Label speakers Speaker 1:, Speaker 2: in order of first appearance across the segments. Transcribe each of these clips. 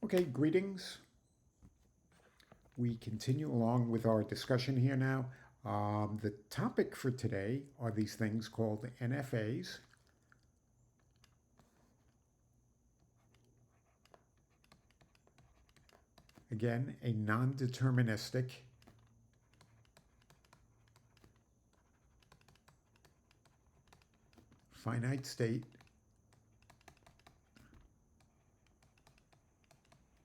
Speaker 1: Okay, greetings. We continue along with our discussion here now. The topic for today are these things called NFAs. Again, a non-deterministic finite state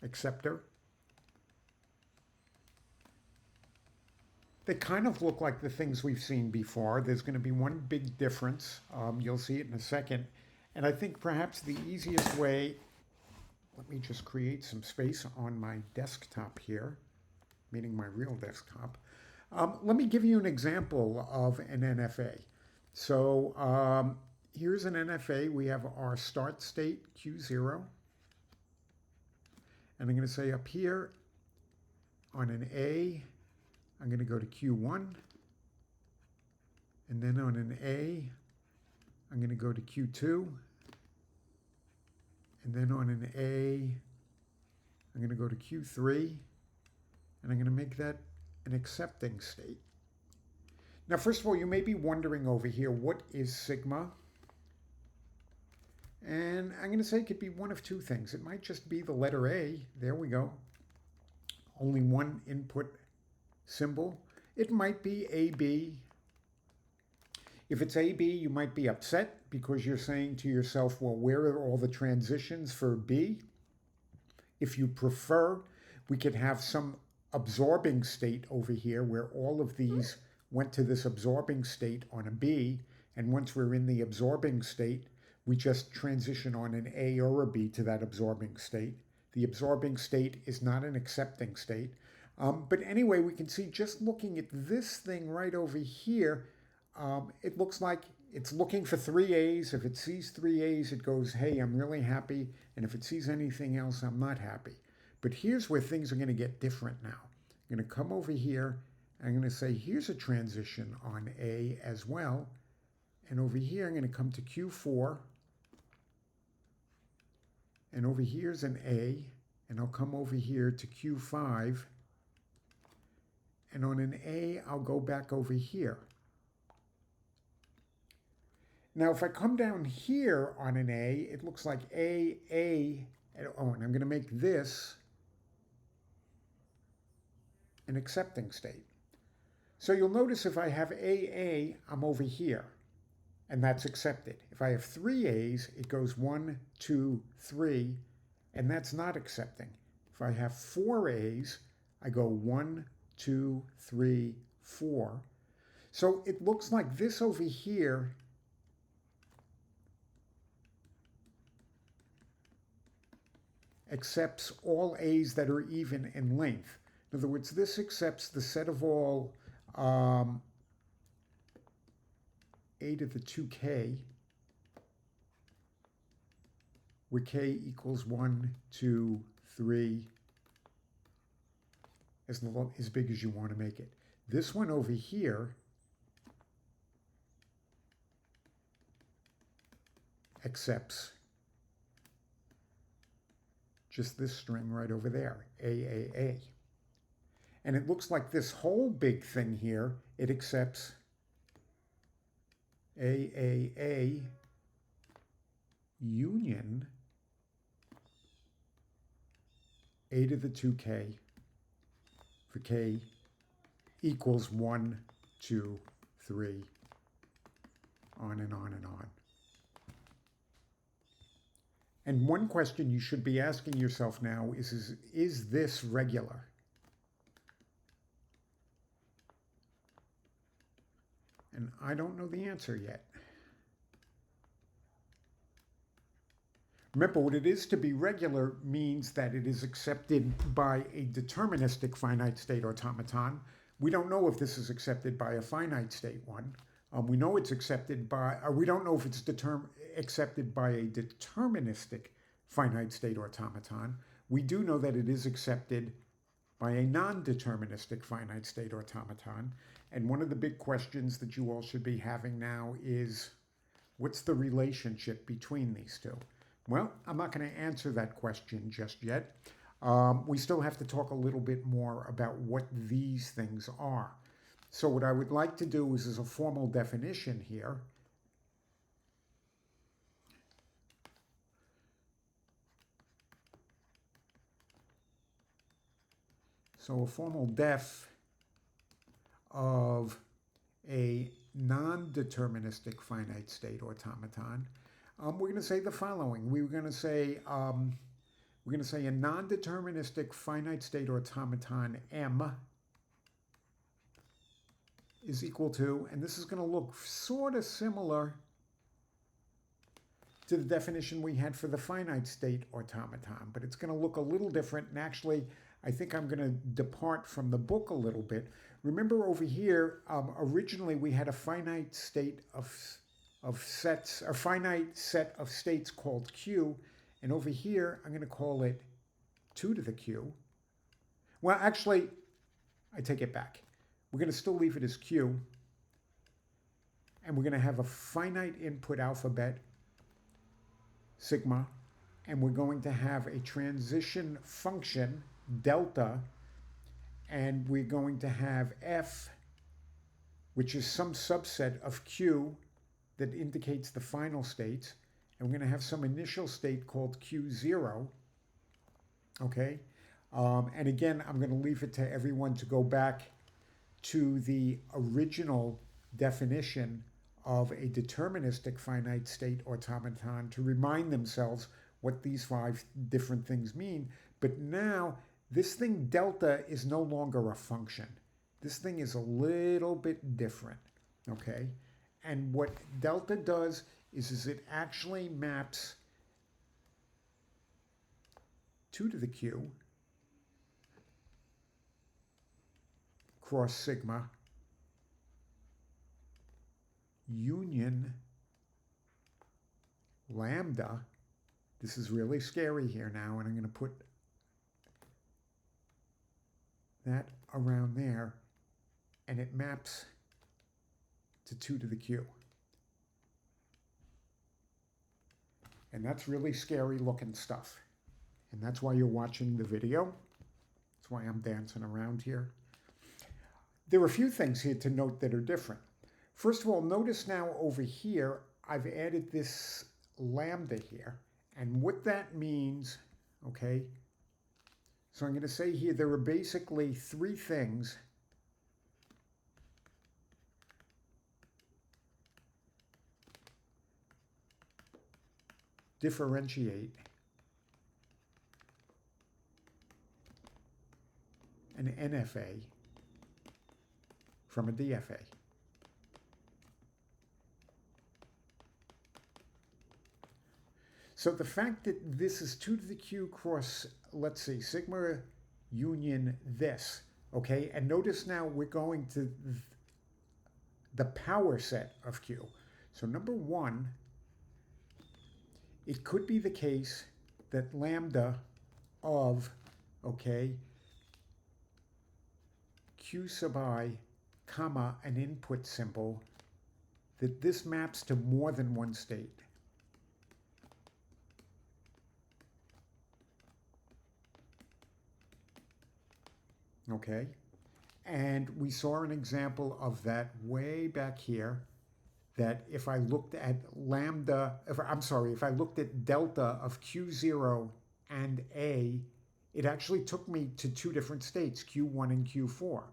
Speaker 1: acceptor. They kind of look like the things we've seen before. There's going to be one big difference. You'll see it in a second. And I think perhaps the easiest way, let me just create some space on my desktop here, meaning my real desktop. Let me give you an example of an NFA. So here's an NFA. We have our start state Q0. And I'm going to say up here on an A, I'm going to go to Q1. And then on an A, I'm going to go to Q2. And then on an A, I'm going to go to Q3. And I'm going to make that an accepting state. Now, first of all, you may be wondering over here, what is sigma? And I'm going to say it could be one of two things. It might just be the letter A. There we go. Only one input symbol. It might be AB. If it's AB, you might be upset because you're saying to yourself, well, where are all the transitions for B? If you prefer, we could have some absorbing state over here where all of these went to this absorbing state on a B, and once we're in the absorbing state, we just transition on an A or a B to that absorbing state. The absorbing state is not an accepting state. But anyway, we can see just looking at this thing right over here, it looks like it's looking for three A's. If it sees three A's, it goes, hey, I'm really happy. And if it sees anything else, I'm not happy. But here's where things are going to get different now. I'm going to come over here. I'm going to say, here's a transition on A as well. And over here, I'm going to come to Q4. And over here's an A. And I'll come over here to Q5. And on an A, I'll go back over here. Now, if I come down here on an A, it looks like A, and I'm going to make this an accepting state. So you'll notice if I have AA, I'm over here, and that's accepted. If I have three A's, it goes 1, 2, 3, and that's not accepting. If I have four A's, I go 1, 2, 3, 4. So it looks like this over here accepts all A's that are even in length. In other words, this accepts the set of all A to the 2k, where k equals 1, 2, 3, as big as you want to make it. This one over here accepts just this string right over there, AAA. And it looks like this whole big thing here, it accepts AAA union A to the 2k for k equals 1, 2, 3, on and on and on. And one question you should be asking yourself now is this regular? And I don't know the answer yet. Remember, what it is to be regular means that it is accepted by a deterministic finite state automaton. We don't know if this is accepted by a finite state one. We know it's accepted by, or we don't know if it's accepted by a deterministic finite state automaton. We do know that it is accepted by a non-deterministic finite state automaton. And one of the big questions that you all should be having now is, what's the relationship between these two? Well, I'm not going to answer that question just yet. We still have to talk a little bit more about what these things are. So what I would like to do is as a formal definition here. So a formal def of a non-deterministic finite state automaton. We're going to say the following. We're going to say a non-deterministic finite state automaton M is equal to, and this is going to look sort of similar to the definition we had for the finite state automaton, but it's going to look a little different. And actually, I think I'm going to depart from the book a little bit. Remember over here, originally we had a finite state of sets, a finite set of states called Q, and over here I'm going to call it 2 to the Q. Well, actually, I take it back. We're going to still leave it as Q, and we're going to have a finite input alphabet, sigma, and we're going to have a transition function, delta, and we're going to have F, which is some subset of Q that indicates the final states, and we're going to have some initial state called Q0, okay? And again, I'm going to leave it to everyone to go back to the original definition of a deterministic finite state automaton to remind themselves what these 5 different things mean. But now, this thing delta is no longer a function. This thing is a little bit different, okay? And what delta does is it actually maps 2 to the Q cross sigma union lambda. This is really scary here now, and I'm going to put that around there, and it maps to 2 to the Q. And that's really scary looking stuff. And that's why you're watching the video. That's why I'm dancing around here. There are a few things here to note that are different. First of all, notice now over here, I've added this lambda here. And what that means, okay, so I'm going to say here there are basically 3 things differentiate an NFA from a DFA. So the fact that this is 2 to the Q cross, let's see, sigma union this, okay? And notice now we're going to the power set of Q. So number 1, it could be the case that lambda of, okay, Q sub I, comma, an input symbol, that this maps to more than one state. Okay, and we saw an example of that way back here, that if I looked at lambda, if I looked at delta of Q0 and A, it actually took me to 2 different states, Q1 and Q4.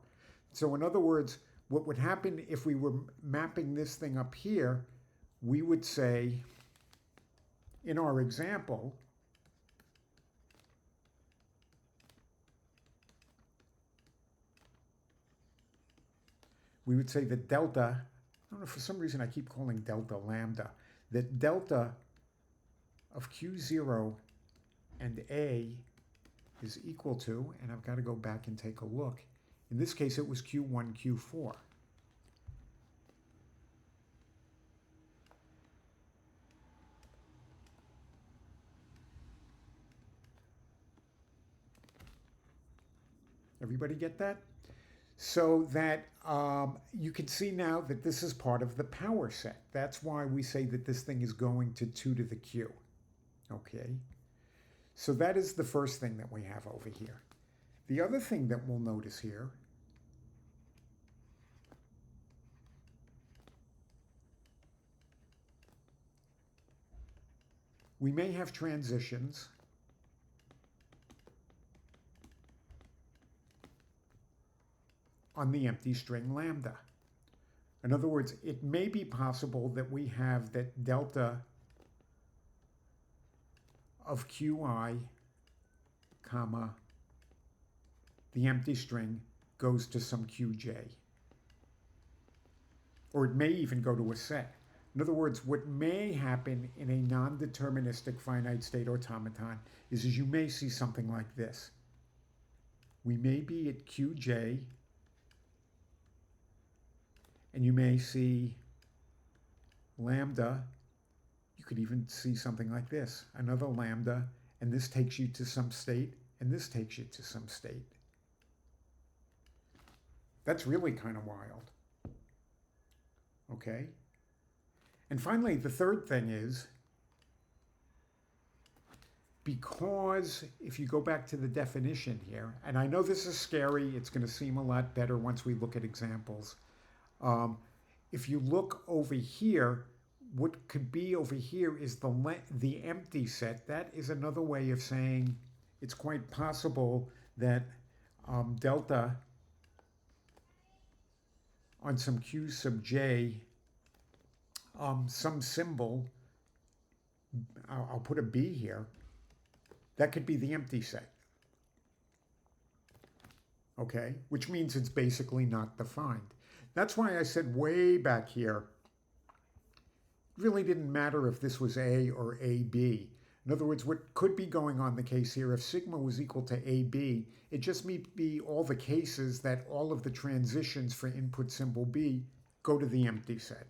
Speaker 1: So in other words, what would happen if we were mapping this thing up here, we would say, in our example, we would say that delta, I don't know, for some reason I keep calling delta lambda, that delta of Q0 and A is equal to, and I've got to go back and take a look. In this case, it was Q1, Q4. Everybody get that? So that you can see now that this is part of the power set. That's why we say that this thing is going to 2 to the Q. Okay. So that is the first thing that we have over here. The other thing that we'll notice here we may have transitions on the empty string lambda. In other words, it may be possible that we have that delta of qi, comma, the empty string goes to some qj. Or it may even go to a set. In other words, what may happen in a non-deterministic finite state automaton is you may see something like this. We may be at qj, and you may see lambda. You could even see something like this, another lambda, and this takes you to some state, and this takes you to some state. That's really kind of wild. Okay? And finally, the third thing is, because if you go back to the definition here, and I know this is scary, it's going to seem a lot better once we look at examples. If you look over here, what could be over here is the empty set. That is another way of saying it's quite possible that delta on some q sub j, some symbol, I'll put a b here, that could be the empty set. Okay, which means it's basically not defined. That's why I said way back here, it really didn't matter if this was A or AB. In other words, what could be going on in the case here, if sigma was equal to AB, it just may be all the cases that all of the transitions for input symbol B go to the empty set.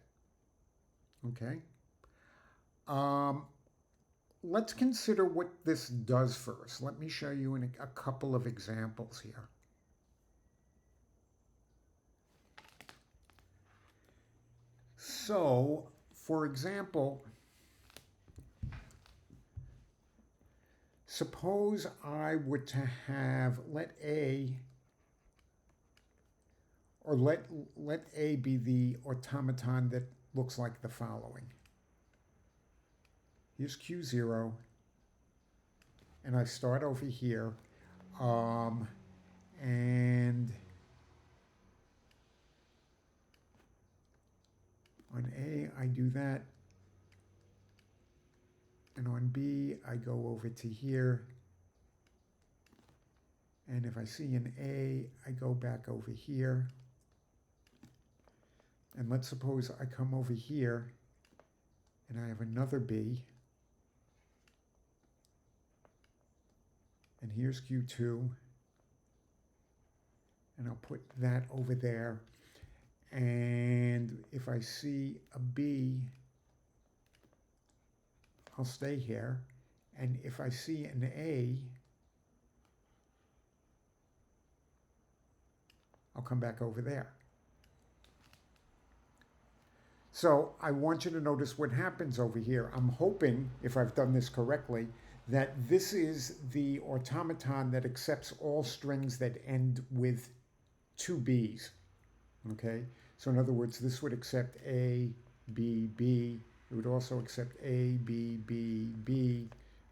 Speaker 1: Okay? Let's consider what this does for us. Let me show you in a couple of examples here. So, for example, suppose I were to have let A be the automaton that looks like the following. Here's Q0, and I start over here, and on A, I do that. And on B, I go over to here. And if I see an A, I go back over here. And let's suppose I come over here and I have another B. And here's Q2. And I'll put that over there. And if I see a B, I'll stay here. And if I see an A, I'll come back over there. So I want you to notice what happens over here. I'm hoping, if I've done this correctly, that this is the automaton that accepts all strings that end with two B's. Okay? So in other words, this would accept A, B, B. It would also accept A, B, B, B,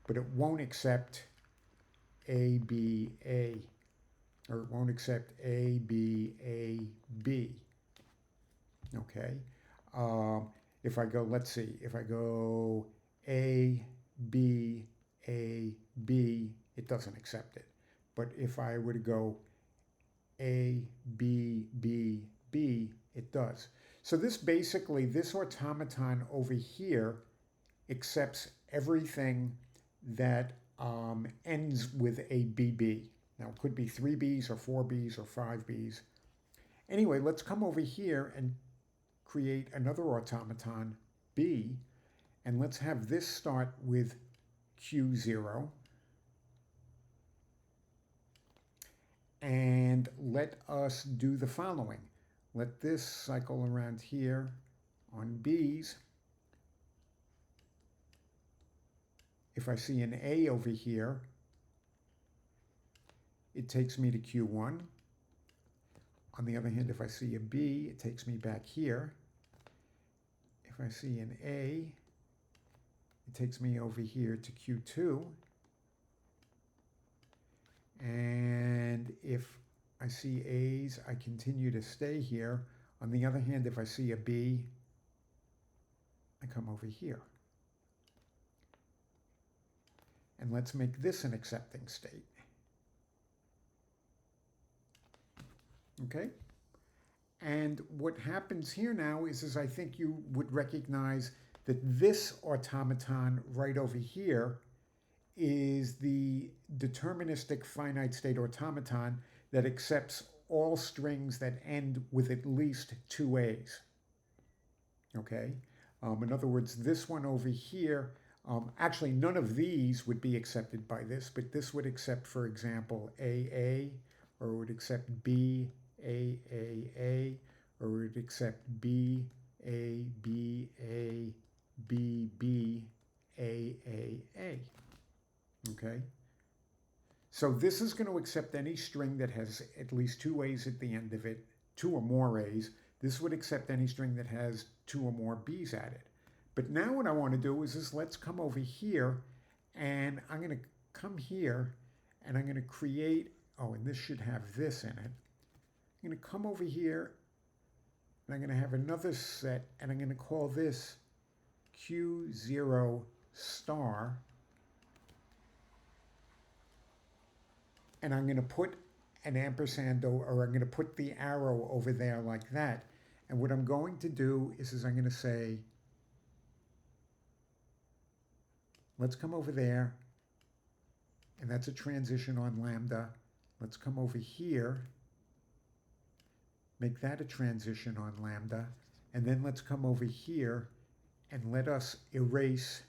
Speaker 1: but it won't accept A, B, A, or it won't accept A, B, A, B. Okay? If I go, let's see, if I go A, B, A, B, it doesn't accept it. But if I were to go A, B, B, B, it does. So this basically, this automaton over here accepts everything that ends with a BB. Now it could be 3 Bs or 4 Bs or 5 Bs. Anyway, let's come over here and create another automaton, B, and let's have this start with Q0. And let us do the following. Let this cycle around here on B's. if I see an A over here, it takes me to Q1. On the other hand, if I see a B, it takes me back here. If I see an A, it takes me over here to Q2. And if I see A's, I continue to stay here. On the other hand, if I see a B, I come over here. And let's make this an accepting state. Okay? And what happens here now is I think you would recognize that this automaton right over here is the deterministic finite state automaton that accepts all strings that end with at least two A's. Okay? In other words, this one over here, actually none of these would be accepted by this, but this would accept, for example, AA, or it would accept B, A, or it would accept B, A, B, A, B, B, A. Okay? So this is going to accept any string that has at least two A's at the end of it, two or more A's. This would accept any string that has two or more B's added. But now what I want to do is let's come over here, and I'm going to come here, and I'm going to create, oh, and this should have this in it. I'm going to come over here, and I'm going to have another set, and I'm going to call this Q0 star. And I'm going to put an ampersand, or I'm going to put the arrow over there like that. And what I'm going to do is I'm going to say, let's come over there, and that's a transition on lambda. Let's come over here, make that a transition on lambda, and then let's come over here and let us erase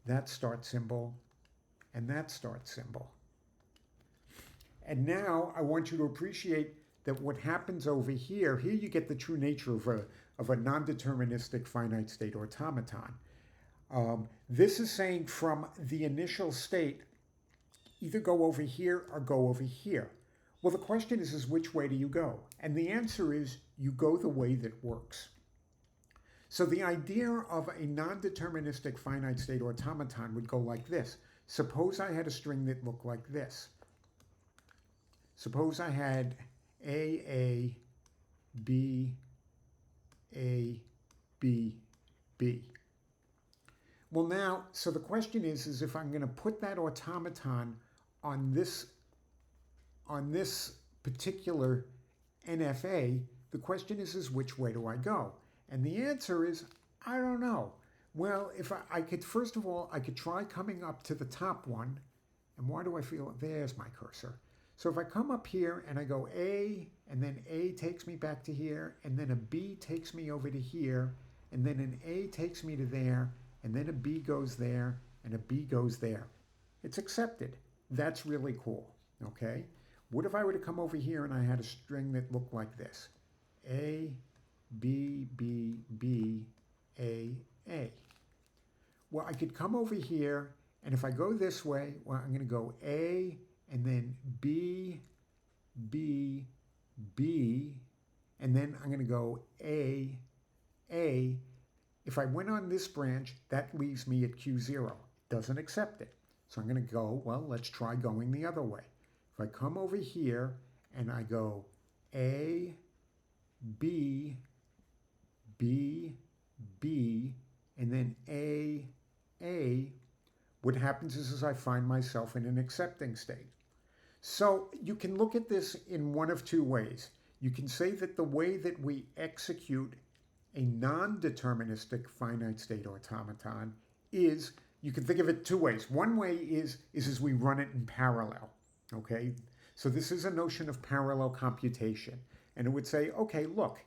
Speaker 1: that start symbol and that start symbol. And now I want you to appreciate that what happens over here, here you get the true nature of a non-deterministic finite state automaton. This is saying from the initial state, either go over here or go over here. Well, the question is which way do you go? And the answer is you go the way that works. So the idea of a non-deterministic finite state automaton would go like this. Suppose I had a string that looked like this. Suppose I had A, B, A, B, B. Well now, so the question is if I'm going to put that automaton on this particular NFA, the question is which way do I go? And the answer is, I don't know. Well, if I could, first of all, I could try coming up to the top one. And why do I feel, there's my cursor. So if I come up here and I go A, and then A takes me back to here, and then a B takes me over to here, and then an A takes me to there, and then a B goes there, and a B goes there. It's accepted. That's really cool, okay? What if I were to come over here and I had a string that looked like this? A, B, B, B, A. Well, I could come over here, and if I go this way, well, I'm going to go A, and then B, B, B, and then I'm going to go A. If I went on this branch, that leaves me at Q0. Doesn't accept it. So I'm going to go, well, let's try going the other way. If I come over here and I go A, B, B, B, and then A, what happens is I find myself in an accepting state. So you can look at this in one of two ways. You can say that the way that we execute a non-deterministic finite state automaton is, you can think of it two ways. One way is as we run it in parallel, okay? So this is a notion of parallel computation. And it would say, okay, look,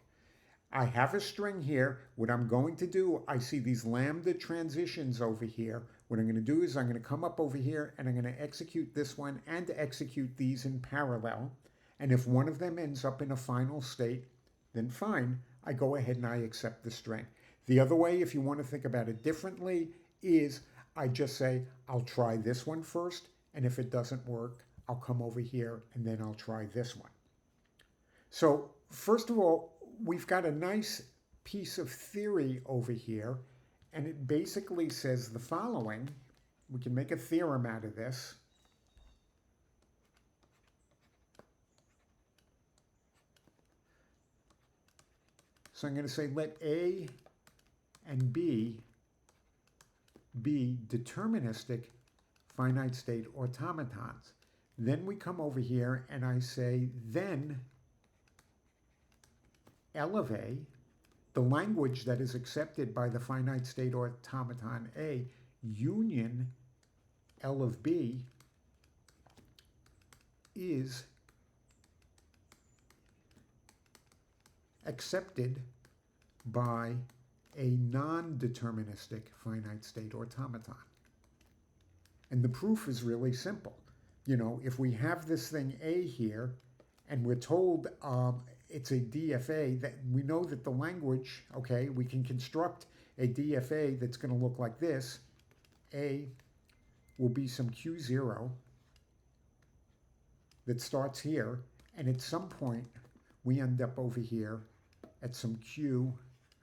Speaker 1: I have a string here. What I'm going to do, I see these lambda transitions over here. What I'm going to do is I'm going to come up over here and I'm going to execute this one and execute these in parallel. And if one of them ends up in a final state, then fine, I go ahead and I accept the string. The other way, if you want to think about it differently, is I just say, I'll try this one first, and if it doesn't work, I'll come over here and then I'll try this one. So first of all, we've got a nice piece of theory over here, and it basically says the following. We can make a theorem out of this. So I'm going to say let A and B be deterministic finite state automatons. Then we come over here and I say then L of A, the language that is accepted by the finite state automaton A, union L of B is accepted by a non-deterministic finite state automaton. And the proof is really simple. You know, if we have this thing A here, and we're told it's a DFA, that we know that the language, okay, we can construct a DFA that's going to look like this. A will be some Q0 that starts here, and at some point we end up over here at some Q.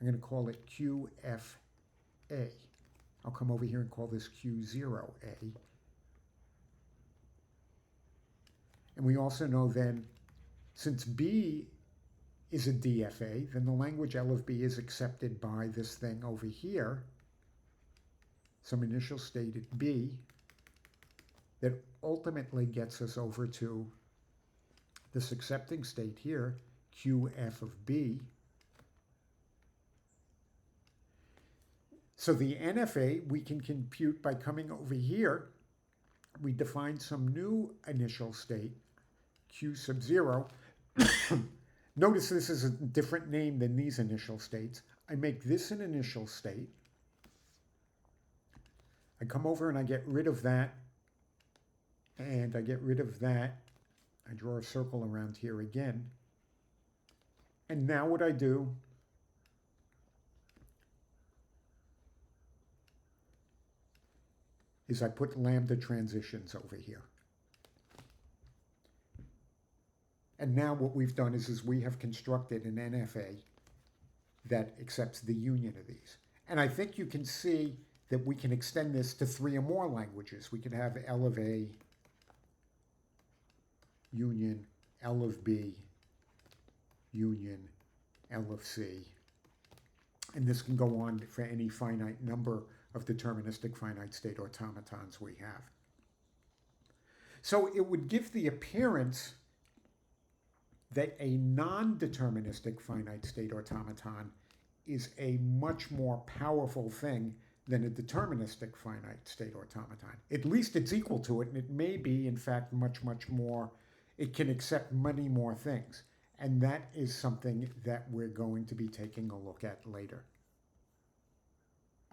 Speaker 1: I'm going to call it QFA. I'll come over here and call this Q0A. And we also know then, since B is a DFA, then the language L of B is accepted by this thing over here, some initial state at B, that ultimately gets us over to this accepting state here, QF of B. So the NFA we can compute by coming over here. We define some new initial state, Q sub 0. Notice this is a different name than these initial states. I make this an initial state. I come over and I get rid of that. And I get rid of that. I draw a circle around here again. And now what I do is I put lambda transitions over here. And now what we've done is we have constructed an NFA that accepts the union of these. And I think you can see that we can extend this to 3 or more languages. We could have L of A union L of B union L of C. And this can go on for any finite number of deterministic finite state automatons we have. So it would give the appearance that a non-deterministic finite state automaton is a much more powerful thing than a deterministic finite state automaton. At least it's equal to it, and it may be, in fact, much, much more. It can accept many more things. And that is something that we're going to be taking a look at later.